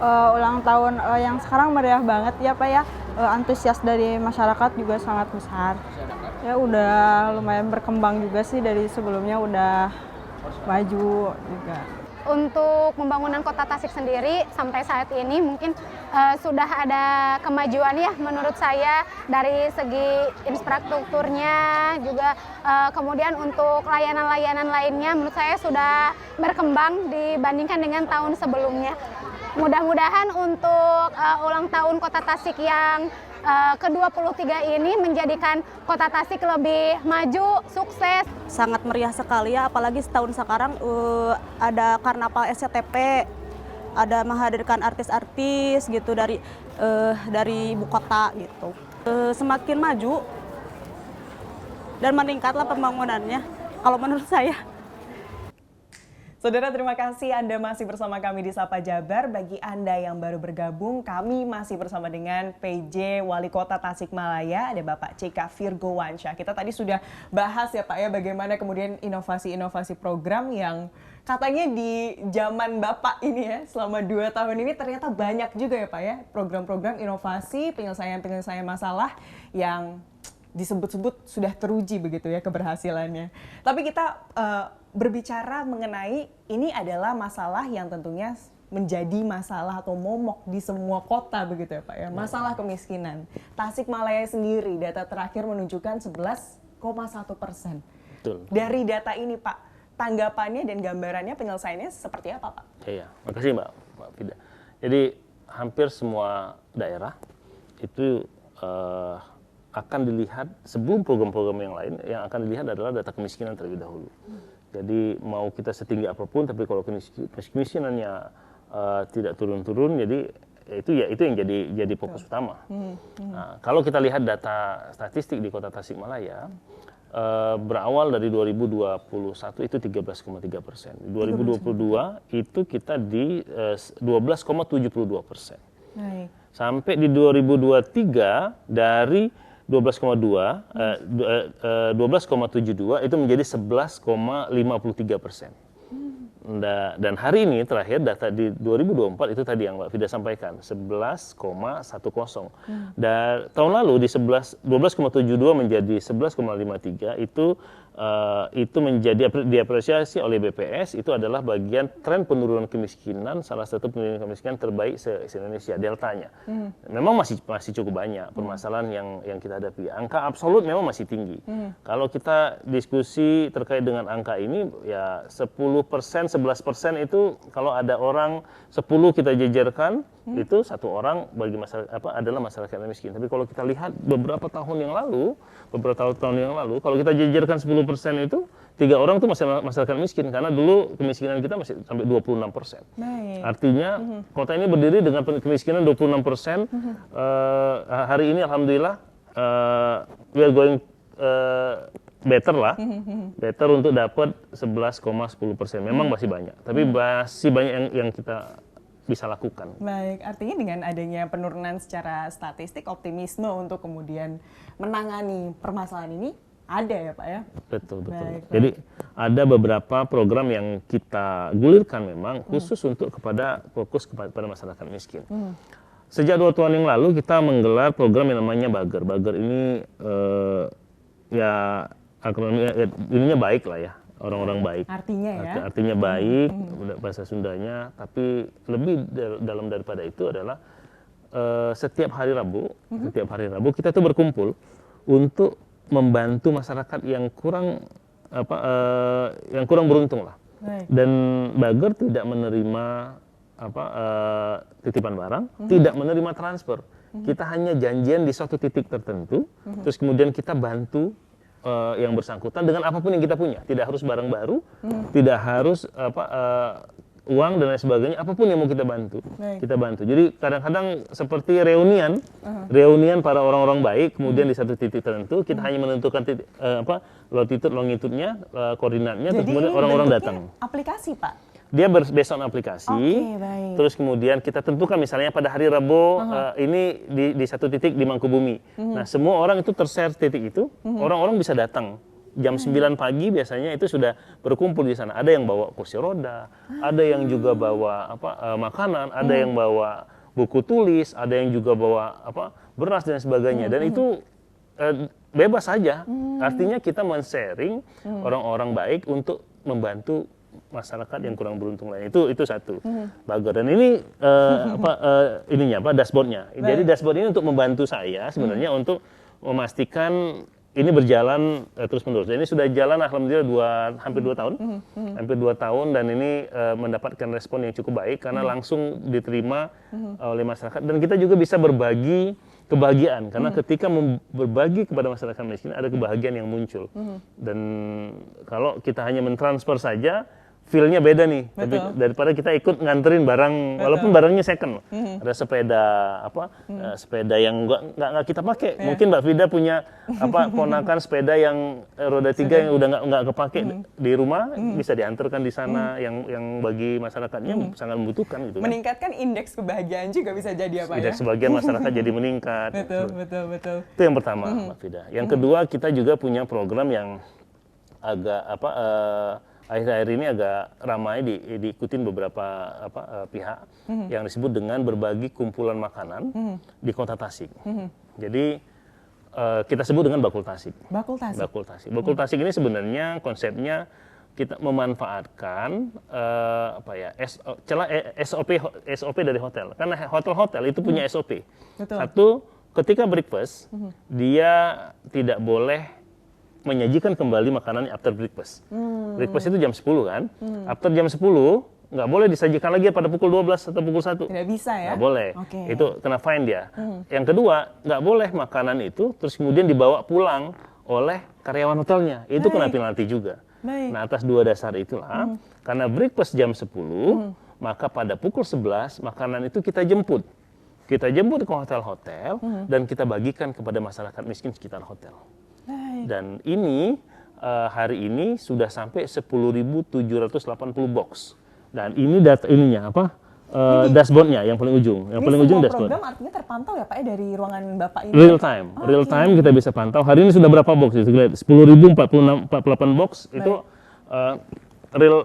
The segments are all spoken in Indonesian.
ulang tahun yang sekarang meriah banget ya Pak ya. Antusias dari masyarakat juga sangat besar. Ya udah lumayan berkembang juga sih, dari sebelumnya udah maju juga. Untuk pembangunan Kota Tasik sendiri sampai saat ini mungkin sudah ada kemajuan ya menurut saya, dari segi infrastrukturnya juga, kemudian untuk layanan-layanan lainnya menurut saya sudah berkembang dibandingkan dengan tahun sebelumnya. Mudah-mudahan untuk ulang tahun Kota Tasik yang ke-23 ini menjadikan Kota Tasik lebih maju, sukses. Sangat meriah sekali ya, apalagi setahun sekarang ada karnaval SCTP, ada menghadirkan artis-artis gitu dari ibu kota gitu. Semakin maju dan meningkatlah pembangunannya kalau menurut saya. Saudara, terima kasih Anda masih bersama kami di Sapa Jabar. Bagi Anda yang baru bergabung, kami masih bersama dengan PJ Wali Kota Tasikmalaya, ada Bapak CK Virgowansyah. Kita tadi sudah bahas ya Pak ya, bagaimana kemudian inovasi-inovasi program yang katanya di zaman Bapak ini ya, selama 2 tahun ini ternyata banyak juga ya Pak ya, program-program inovasi, penyelesaian masalah yang disebut-sebut sudah teruji begitu ya keberhasilannya. Tapi kita berbicara mengenai ini adalah masalah yang tentunya menjadi masalah atau momok di semua kota begitu ya Pak ya. Masalah kemiskinan. Tasikmalaya sendiri data terakhir menunjukkan 11,1%. Betul. Dari data ini Pak, tanggapannya dan gambarannya penyelesaiannya seperti apa Pak? Iya, makasih Mbak Fida. Jadi hampir semua daerah itu akan dilihat sebelum program-program yang lain, yang akan dilihat adalah data kemiskinan terlebih dahulu. Jadi mau kita setinggi apapun, tapi kalau kemiskinannya tidak turun-turun, jadi itu yang jadi fokus utama. Nah, kalau kita lihat data statistik di Kota Tasikmalaya, berawal dari 2021 itu 13,3%. Di 2022 itu kita di 12,72%. Sampai di 2023 dari 12,72 itu menjadi 11,53%. Dan hari ini terakhir data di 2024 itu tadi yang Mbak Fida sampaikan 11,10. Dan tahun lalu di 12,72 menjadi 11,53 itu menjadi diapresiasi oleh BPS, itu adalah bagian tren penurunan kemiskinan, salah satu penurunan kemiskinan terbaik se-Indonesia, deltanya. Memang masih cukup banyak permasalahan yang kita hadapi. Angka absolut memang masih tinggi. Kalau kita diskusi terkait dengan angka ini ya 10%, 11% itu kalau ada orang 10 kita jejerkan, itu satu orang bagi adalah masyarakat miskin. Tapi kalau kita lihat beberapa tahun yang lalu, kalau kita jejerkan 10% itu 3 orang itu masyarakat miskin, karena dulu kemiskinan kita masih sampai 26%. Artinya kota ini berdiri dengan kemiskinan 26%. Hari ini alhamdulillah we are going better lah, better untuk dapat 11,10%. Memang masih banyak, tapi masih banyak yang kita bisa lakukan. Baik, artinya dengan adanya penurunan secara statistik, optimisme untuk kemudian menangani permasalahan ini ada ya Pak ya? Betul. Baik. Jadi ada beberapa program yang kita gulirkan memang khusus untuk fokus kepada masyarakat miskin. Sejak 2 tahun yang lalu kita menggelar program yang namanya Bager. Bager ini ya akronimnya ininya baik lah ya. Orang-orang baik. Artinya ya? Artinya baik, bahasa Sundanya. Tapi lebih dalam daripada itu adalah setiap hari Rabu kita tuh berkumpul untuk membantu masyarakat yang kurang beruntung lah. Dan Bager tidak menerima titipan barang, tidak menerima transfer. Kita hanya janjian di suatu titik tertentu, terus kemudian kita bantu yang bersangkutan dengan apapun yang kita punya, tidak harus barang baru, tidak harus uang dan lain sebagainya, apapun yang mau kita bantu, kita bantu. Jadi kadang-kadang seperti reunian para orang-orang baik, kemudian di satu titik tertentu kita hanya menentukan longitudenya, koordinatnya, terus kemudian orang-orang datang. Aplikasi Pak? Dia based on aplikasi, terus kemudian kita tentukan misalnya pada hari Rabu ini di satu titik di Mangkubumi. Nah semua orang itu tershare titik itu, orang-orang bisa datang Jam 9 pagi biasanya itu sudah berkumpul di sana. Ada yang bawa kursi roda, ada yang juga bawa makanan, ada yang bawa buku tulis, ada yang juga bawa beras dan sebagainya. Dan itu bebas saja. Artinya kita men-sharing orang-orang baik untuk membantu masyarakat yang kurang beruntung lain. Itu satu. Bagus. Dan ini dashboardnya. Jadi dashboard ini untuk membantu saya sebenarnya untuk memastikan ini berjalan terus-menerus. Ini sudah jalan alhamdulillah hampir 2 tahun. Hampir 2 tahun dan ini mendapatkan respon yang cukup baik karena langsung diterima oleh masyarakat dan kita juga bisa berbagi kebahagiaan karena ketika berbagi kepada masyarakat miskin ada kebahagiaan yang muncul. Dan kalau kita hanya mentransfer saja feel-nya beda nih. Tapi daripada kita ikut nganterin barang walaupun barangnya second. Ada sepeda sepeda yang nggak kita pakai. Mungkin Mbak Vida punya ponakan sepeda yang roda 3 yang udah nggak kepake di rumah bisa diantarkan di sana yang bagi masyarakatnya sangat membutuhkan gitu. Meningkatkan indeks kebahagiaan juga bisa jadi apa ya? Indeks sebagian masyarakat jadi meningkat. Betul. Itu yang pertama Mbak Vida. Yang kedua kita juga punya program yang agak akhir-akhir ini agak ramai diikutin beberapa pihak yang disebut dengan berbagi kumpulan makanan di Kota Tasik. Jadi kita sebut dengan Bakul Tasik. Bakul Tasik ini sebenarnya konsepnya kita memanfaatkan SOP dari hotel. Karena hotel-hotel itu punya SOP. Satu, ketika breakfast dia tidak boleh menyajikan kembali makanan after breakfast. Breakfast itu jam 10 kan. After jam 10 nggak boleh disajikan lagi pada pukul 12 atau pukul 1. Tidak bisa ya? Nggak boleh. Itu kena fine dia. Yang kedua, nggak boleh makanan itu terus kemudian dibawa pulang oleh karyawan hotelnya. Itu kena penalti juga. Nah atas 2 dasar itulah, karena breakfast jam 10, maka pada pukul 11 makanan itu kita jemput. Kita jemput ke hotel-hotel dan kita bagikan kepada masyarakat miskin sekitar hotel. Dan ini hari ini sudah sampai 10.780 box. Dan ini data dashboardnya yang paling ujung. Yang paling ujung dashboard. Program artinya terpantau ya Pak ya dari ruangan Bapak ini? Real time kita bisa pantau. Hari ini sudah berapa box? 10.048 box itu real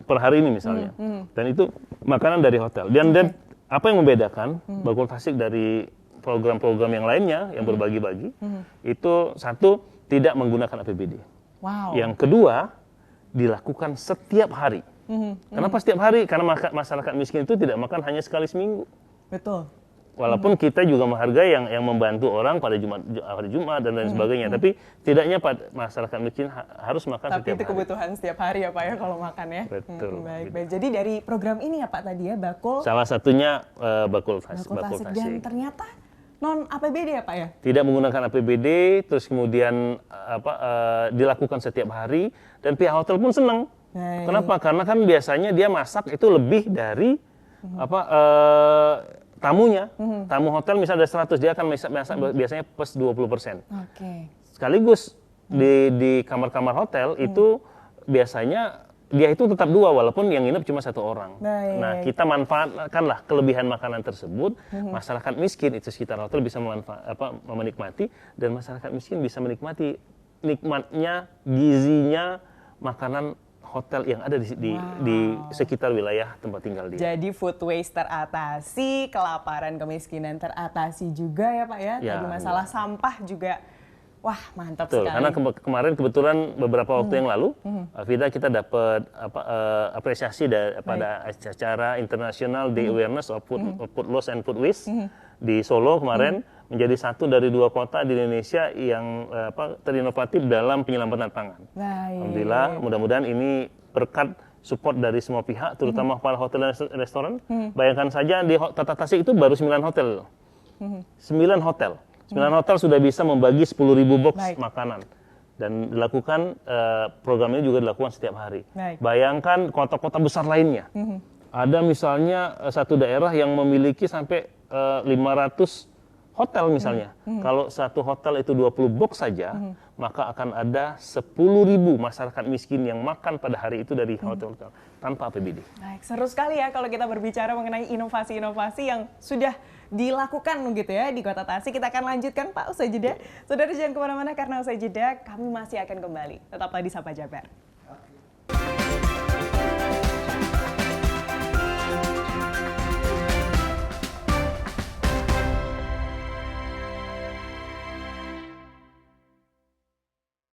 per hari ini misalnya. Dan itu makanan dari hotel. Dan apa yang membedakan Bakul Tasik dari program-program yang lainnya yang berbagi-bagi itu satu tidak menggunakan APBD. Yang kedua dilakukan setiap hari. Kenapa setiap hari? Karena masyarakat miskin itu tidak makan hanya sekali seminggu. Betul. Walaupun kita juga menghargai yang membantu orang pada hari Jumat dan lain sebagainya, tapi tidaknya masyarakat miskin harus makan setiap hari. Tapi itu kebutuhan setiap hari ya Pak ya kalau makan ya. Betul. Baik. Jadi dari program ini ya Pak tadi ya Bakul. Salah satunya Bakul Tasik. Dan ternyata non APBD ya Pak ya? Tidak menggunakan APBD, terus kemudian dilakukan setiap hari dan pihak hotel pun senang. Kenapa? Karena kan biasanya dia masak itu lebih dari tamunya. Tamu hotel misalnya ada 100, dia akan masak biasanya plus 20%. Sekaligus di kamar-kamar hotel itu biasanya dia itu tetap 2 walaupun yang nginep cuma 1 orang. Nah, kita manfaatkanlah kelebihan makanan tersebut. Masyarakat miskin itu sekitar hotel bisa menikmati dan masyarakat miskin bisa menikmati nikmatnya, gizinya makanan hotel yang ada di sekitar wilayah tempat tinggal dia. Jadi food waste teratasi, kelaparan kemiskinan teratasi juga ya Pak ya. Tadi masalah sampah juga. Wah, mantap sekali. Karena kemarin kebetulan beberapa waktu yang lalu, Vida kita dapat apresiasi pada acara internasional Day Awareness of Food Loss and Food Waste di Solo kemarin, menjadi satu dari 2 kota di Indonesia yang terinovatif dalam penyelamatan pangan. Alhamdulillah, mudah-mudahan ini berkat support dari semua pihak, terutama para hotel dan restoran. Bayangkan saja di Kota Tasik itu baru 9 hotel. 9 hotel. 9 hotel sudah bisa membagi 10.000 box makanan. Dan dilakukan, program ini juga dilakukan setiap hari. Bayangkan kota-kota besar lainnya. Ada misalnya satu daerah yang memiliki sampai 500 hotel misalnya. Kalau satu hotel itu 20 box saja, maka akan ada 10.000 masyarakat miskin yang makan pada hari itu dari hotel-hotel tanpa APBD. Baik, seru sekali ya kalau kita berbicara mengenai inovasi-inovasi yang sudah dilakukan gitu ya di Kota Tasik. Kita akan lanjutkan Pak usai jeda. Saudara jangan kemana-mana karena usai jeda kami masih akan kembali. Tetaplah di Sapa Jabar.